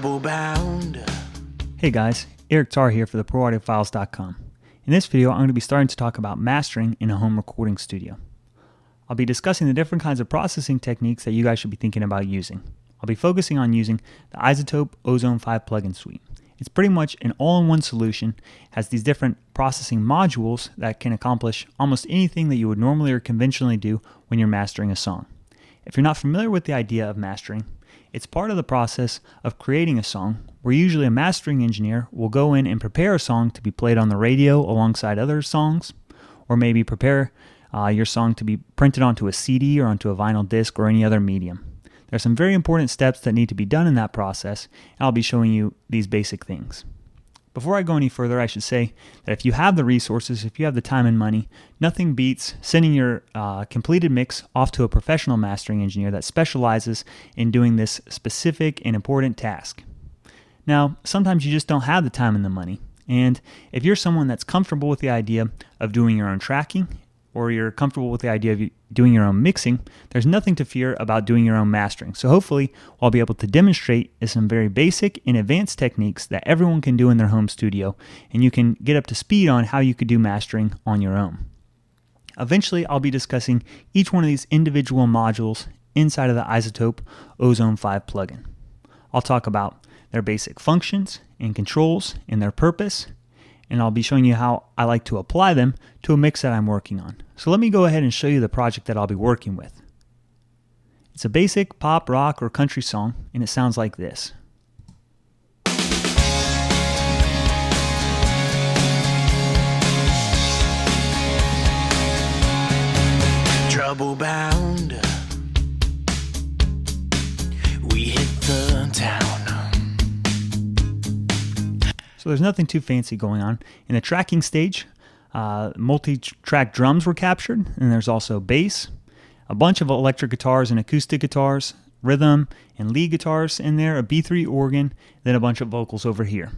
Trouble bound. Hey guys, Tarr here for the ProAudioFiles.com. In this video, I'm going to be starting to talk about mastering in a home recording studio. I'll be discussing the different kinds of processing techniques that you guys should be thinking about using. I'll be focusing on using the iZotope Ozone 5 plugin suite. It's pretty much an all-in-one solution, has these different processing modules that can accomplish almost anything that you would normally or conventionally do when you're mastering a song. If you're not familiar with the idea of mastering, it's part of the process of creating a song where usually a mastering engineer will go in and prepare a song to be played on the radio alongside other songs, or maybe prepare your song to be printed onto a CD or onto a vinyl disc or any other medium. There are some very important steps that need to be done in that process, and I'll be showing you these basic things. Before I go any further, I should say that if you have the resources, if you have the time and money, nothing beats sending your completed mix off to a professional mastering engineer that specializes in doing this specific and important task. Now, sometimes you just don't have the time and the money, and if you're someone that's comfortable with the idea of doing your own tracking, or you're comfortable with the idea of doing your own mixing, there's nothing to fear about doing your own mastering. So hopefully what I'll be able to demonstrate is some very basic and advanced techniques that everyone can do in their home studio, and you can get up to speed on how you could do mastering on your own. Eventually, I'll be discussing each one of these individual modules inside of the iZotope Ozone 5 plugin. I'll talk about their basic functions and controls and their purpose, and I'll be showing you how I like to apply them to a mix that I'm working on. So let me go ahead and show you the project that I'll be working with. It's a basic pop, rock, or country song, and it sounds like this. Trouble bound. We hit the town. So there's nothing too fancy going on. In the tracking stage, multi-track drums were captured, and there's also bass, a bunch of electric guitars and acoustic guitars, rhythm and lead guitars in there, a B3 organ, then a bunch of vocals over here.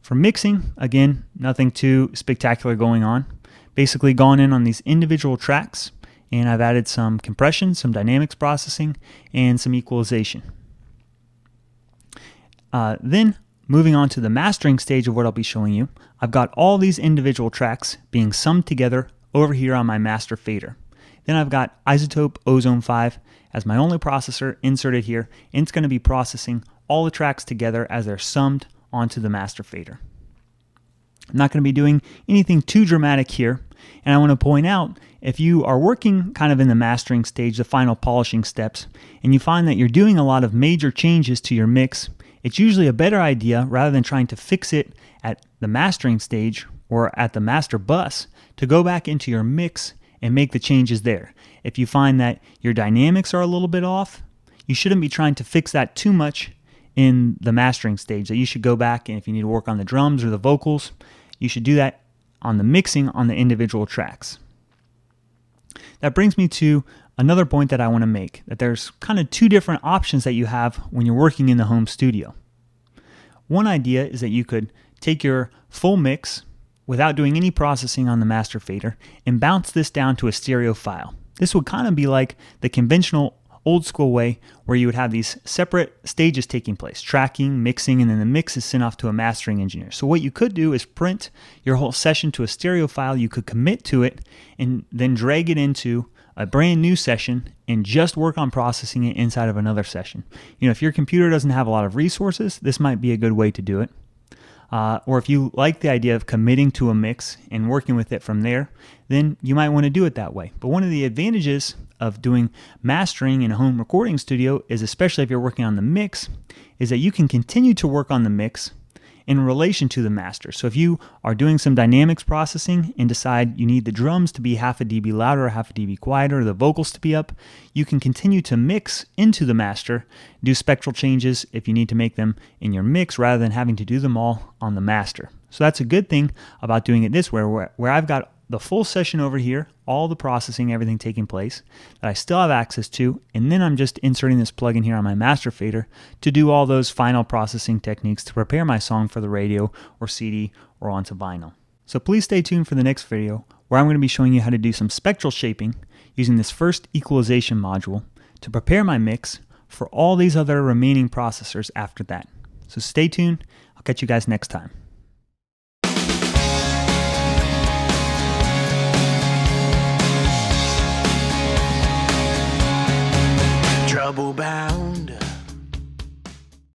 For mixing, again, nothing too spectacular going on. Basically gone in on these individual tracks, and I've added some compression, some dynamics processing, and some equalization. Then, moving on to the mastering stage of what I'll be showing you, I've got all these individual tracks being summed together over here on my master fader. Then I've got iZotope Ozone 5 as my only processor inserted here, and it's going to be processing all the tracks together as they're summed onto the master fader. I'm not going to be doing anything too dramatic here, and I want to point out, if you are working kind of in the mastering stage, the final polishing steps, and you find that you're doing a lot of major changes to your mix, it's usually a better idea, rather than trying to fix it at the mastering stage or at the master bus, to go back into your mix and make the changes there. If you find that your dynamics are a little bit off, you shouldn't be trying to fix that too much in the mastering stage. That you should go back, and if you need to work on the drums or the vocals, you should do that on the mixing on the individual tracks. That brings me to another point that I want to make, that there's kind of two different options that you have when you're working in the home studio. One idea is that you could take your full mix without doing any processing on the master fader and bounce this down to a stereo file. This would kind of be like the conventional old school way where you would have these separate stages taking place, tracking, mixing, and then the mix is sent off to a mastering engineer. So what you could do is print your whole session to a stereo file, you could commit to it, and then drag it into a brand new session and just work on processing it inside of another session. You know, if your computer doesn't have a lot of resources, this might be a good way to do it. Or if you like the idea of committing to a mix and working with it from there, then you might want to do it that way. But one of the advantages of doing mastering in a home recording studio is, especially if you're working on the mix, is that you can continue to work on the mix in relation to the master. So if you are doing some dynamics processing and decide you need the drums to be half a dB louder or half a dB quieter, or the vocals to be up, you can continue to mix into the master, do spectral changes if you need to make them in your mix rather than having to do them all on the master. So that's a good thing about doing it this way, where I've got the full session over here, all the processing, everything taking place that I still have access to, and then I'm just inserting this plugin here on my master fader to do all those final processing techniques to prepare my song for the radio or CD or onto vinyl. So please stay tuned for the next video, where I'm going to be showing you how to do some spectral shaping using this first equalization module to prepare my mix for all these other remaining processors after that. So stay tuned. I'll catch you guys next time.